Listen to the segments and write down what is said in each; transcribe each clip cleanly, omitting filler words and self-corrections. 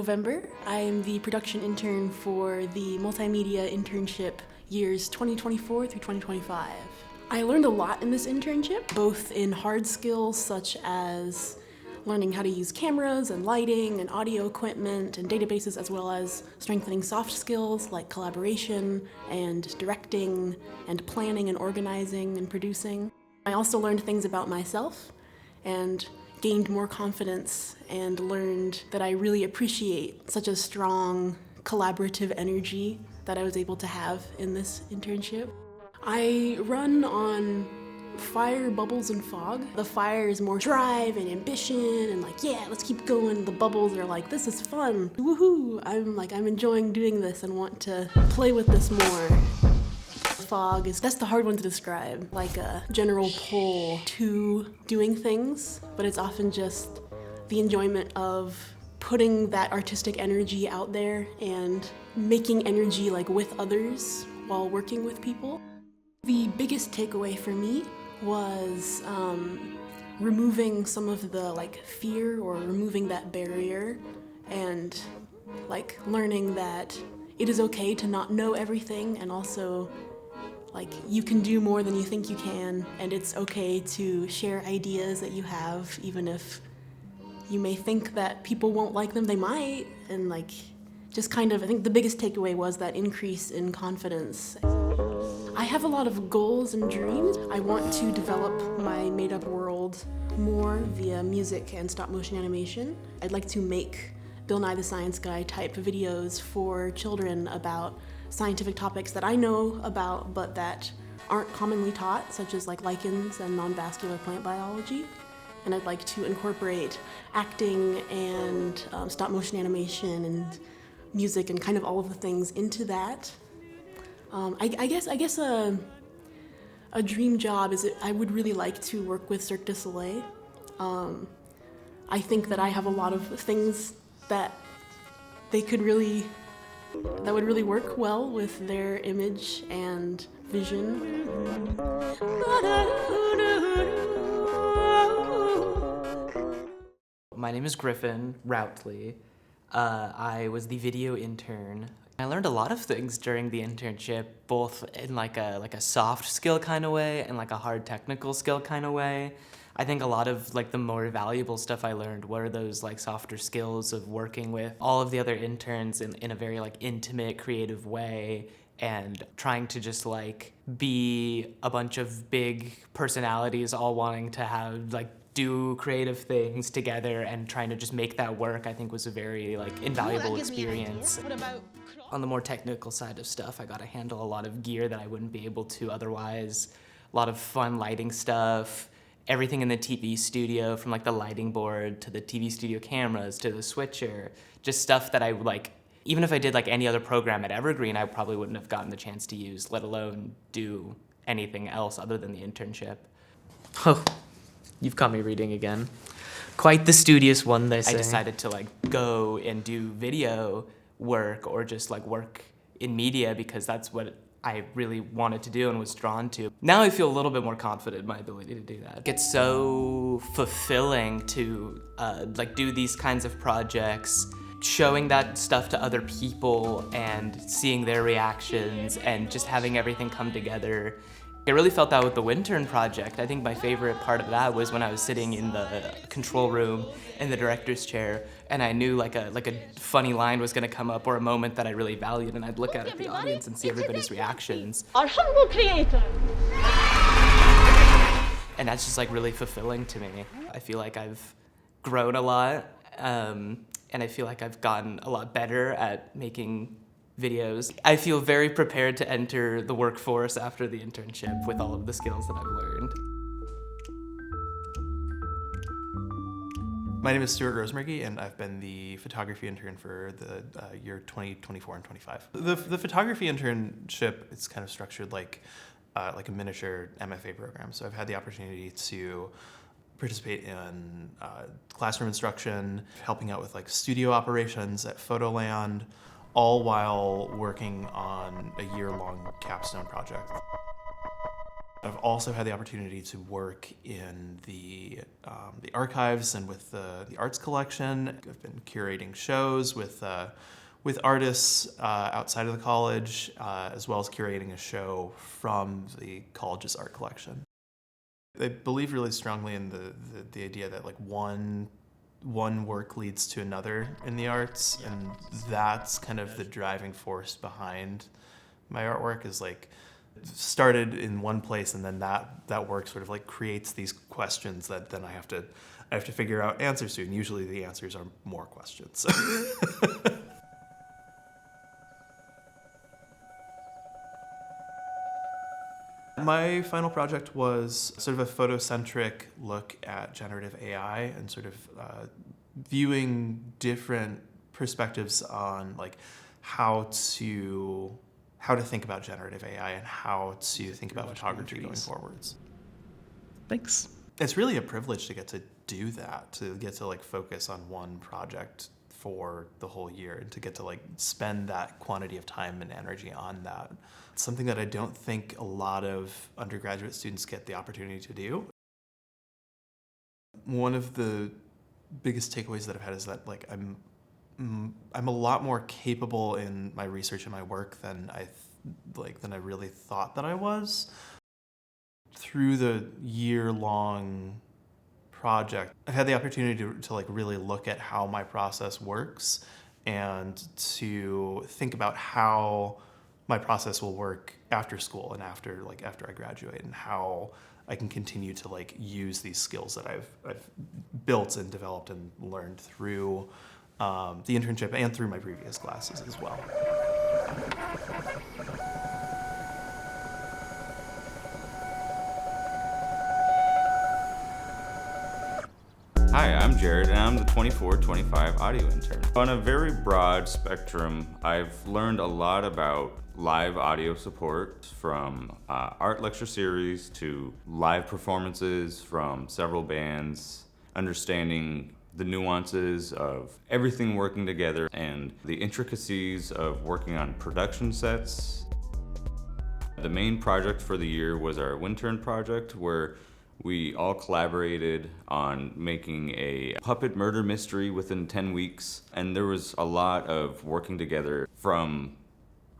November. I'm the production intern for the Multimedia Internship years 2024 through 2025. I learned a lot in this internship, both in hard skills such as learning how to use cameras and lighting and audio equipment and databases, as well as strengthening soft skills like collaboration and directing and planning and organizing and producing. I also learned things about myself and gained more confidence and learned that I really appreciate such a strong collaborative energy that I was able to have in this internship. I run on fire, bubbles, and fog. The fire is more drive and ambition and like, yeah, let's keep going. The bubbles are like, this is fun, woohoo. I'm enjoying doing this and want to play with this more. Fog that's the hard one to describe, like a general pull to doing things, but it's often just the enjoyment of putting that artistic energy out there and making energy like with others while working with people. The biggest takeaway for me was removing some of the fear or removing that barrier and learning that it is okay to not know everything, and also you can do more than you think you can, and it's okay to share ideas that you have, even if you may think that people won't like them, they might, and I think the biggest takeaway was that increase in confidence. I have a lot of goals and dreams. I want to develop my made-up world more via music and stop-motion animation. I'd like to make Bill Nye the Science Guy type videos for children about scientific topics that I know about but that aren't commonly taught, such as lichens and non-vascular plant biology. And I'd like to incorporate acting and stop-motion animation and music and kind of all of the things into that. I guess a dream job is I would really like to work with Cirque du Soleil. I think that I have a lot of things that would really work well with their image and vision. My name is Griffin Routley. I was the video intern. I learned a lot of things during the internship, both in a soft skill kind of way and a hard technical skill kind of way. I think a lot of the more valuable stuff I learned were those softer skills of working with all of the other interns in a very intimate, creative way, and trying to just be a bunch of big personalities all wanting to have do creative things together and trying to just make that work. I think was a very invaluable experience. On the more technical side of stuff, I got to handle a lot of gear that I wouldn't be able to otherwise. A lot of fun lighting stuff, everything in the TV studio, from the lighting board to the TV studio cameras to the switcher, just stuff that I even if I did any other program at Evergreen, I probably wouldn't have gotten the chance to use, let alone do anything else other than the internship. Oh, you've caught me reading again. Quite the studious one, they say. I decided to go and do video work or just work in media because that's what I really wanted to do and was drawn to. Now I feel a little bit more confident in my ability to do that. It's so fulfilling to do these kinds of projects, showing that stuff to other people and seeing their reactions and just having everything come together. I really felt that with the Wintern project. I think my favorite part of that was when I was sitting in the control room in the director's chair and I knew a funny line was gonna come up or a moment that I really valued, and I'd look out at the audience and see everybody's reactions. Our humble creator. And that's just really fulfilling to me. I feel like I've grown a lot, and I feel like I've gotten a lot better at making videos. I feel very prepared to enter the workforce after the internship with all of the skills that I've learned. My name is Stuart Rosemurgy, and I've been the photography intern for the year 2024 and 25. The photography internship is kind of structured like a miniature MFA program. So I've had the opportunity to participate in classroom instruction, helping out with studio operations at Photoland, all while working on a year-long capstone project. I've also had the opportunity to work in the archives and with the arts collection. I've been curating shows with artists outside of the college, as well as curating a show from the college's art collection. I believe really strongly in the idea that like one work leads to another in the arts, and that's kind of the driving force behind my artwork. Is like started in one place, and then that work sort of like creates these questions that then I have to figure out answers to, and usually the answers are more questions. My final project was sort of a photocentric look at generative AI and sort of viewing different perspectives on like how to think about generative AI and how to think about photography going forwards. Thanks. It's really a privilege to get to do that, to get to like focus on one project for the whole year and to get to like spend that quantity of time and energy on that. It's something that I don't think a lot of undergraduate students get the opportunity to do. One of the biggest takeaways that I've had is that like I'm a lot more capable in my research and my work than I really thought that I was. Through the year-long project, I've had the opportunity to like really look at how my process works and to think about how my process will work after school and after I graduate, and how I can continue to like use these skills that I've built and developed and learned through the internship and through my previous classes as well. Hi, I'm Jared, and I'm the 24-25 audio intern. On a very broad spectrum, I've learned a lot about live audio support, from art lecture series to live performances from several bands, understanding the nuances of everything working together and the intricacies of working on production sets. The main project for the year was our Wintern project, where we all collaborated on making a puppet murder mystery within 10 weeks. And there was a lot of working together, from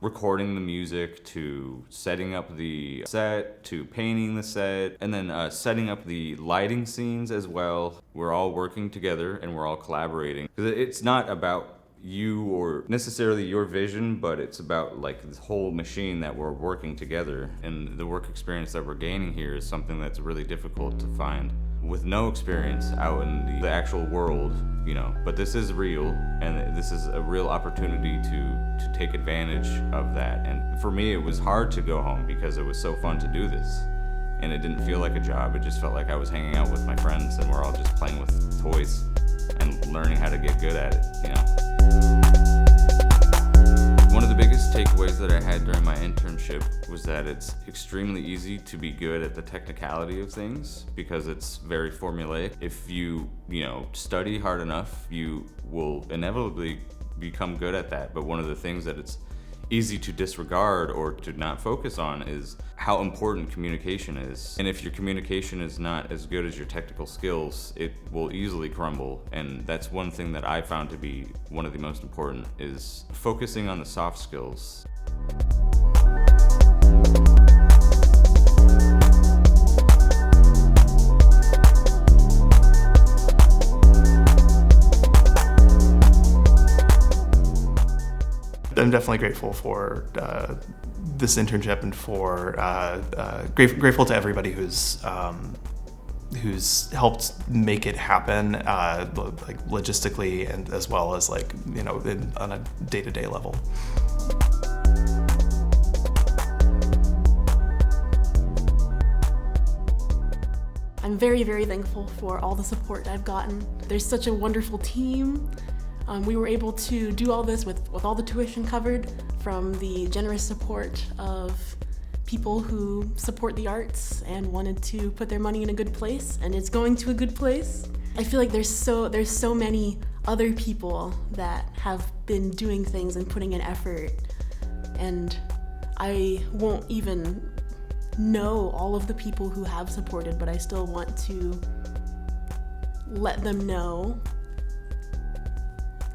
recording the music to setting up the set to painting the set, and then setting up the lighting scenes as well. We're all working together and we're all collaborating. It's not about you or necessarily your vision, but it's about like this whole machine that we're working together, and the work experience that we're gaining here is something that's really difficult to find with no experience out in the actual world, you know. But this is real, and this is a real opportunity to take advantage of that. And for me, it was hard to go home because it was so fun to do this, and it didn't feel like a job. It just felt like I was hanging out with my friends and we're all just playing with toys and learning how to get good at it, you know. One of the biggest takeaways that I had during my internship was that it's extremely easy to be good at the technicality of things because it's very formulaic. If you study hard enough, you will inevitably become good at that. But one of the things that it's easy to disregard or to not focus on is how important communication is. And if your communication is not as good as your technical skills, it will easily crumble. And that's one thing that I found to be one of the most important, is focusing on the soft skills. I'm definitely grateful for this internship and for grateful to everybody who's helped make it happen, like logistically and as well as like on a day-to-day level. I'm very, very thankful for all the support I've gotten. There's such a wonderful team. We were able to do all this with all the tuition covered from the generous support of people who support the arts and wanted to put their money in a good place, and it's going to a good place. I feel like there's so many other people that have been doing things and putting in effort, and I won't even know all of the people who have supported, but I still want to let them know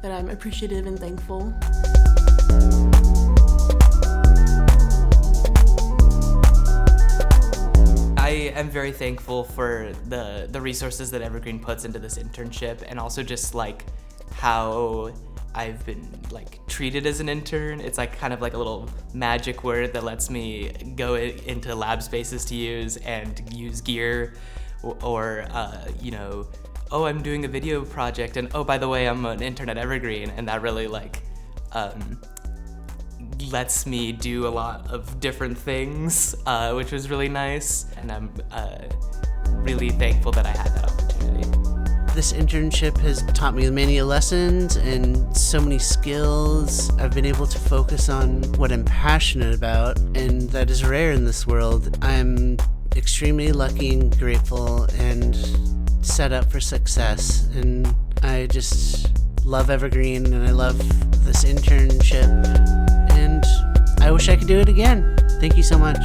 that I'm appreciative and thankful. I am very thankful for the resources that Evergreen puts into this internship, and also just like how I've been like treated as an intern. It's like kind of like a little magic word that lets me go into lab spaces to use and use gear, or you know, oh, I'm doing a video project, and oh, by the way, I'm an intern at Evergreen, and that really like lets me do a lot of different things, which was really nice, and I'm really thankful that I had that opportunity. This internship has taught me many lessons and so many skills. I've been able to focus on what I'm passionate about, and that is rare in this world. I'm extremely lucky and grateful and set up for success, and I just love Evergreen and I love this internship, and I wish I could do it again. Thank you so much.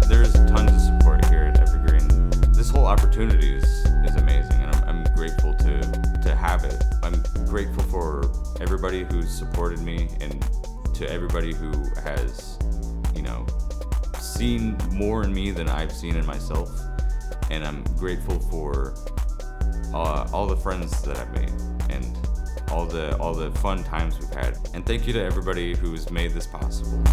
There's tons of support here at Evergreen. This whole opportunity is amazing, and I'm grateful to have it. I'm grateful for everybody who's supported me, and to everybody who has, you know, seen more in me than I've seen in myself. And I'm grateful for all the friends that I've made, and all the fun times we've had. And thank you to everybody who's made this possible.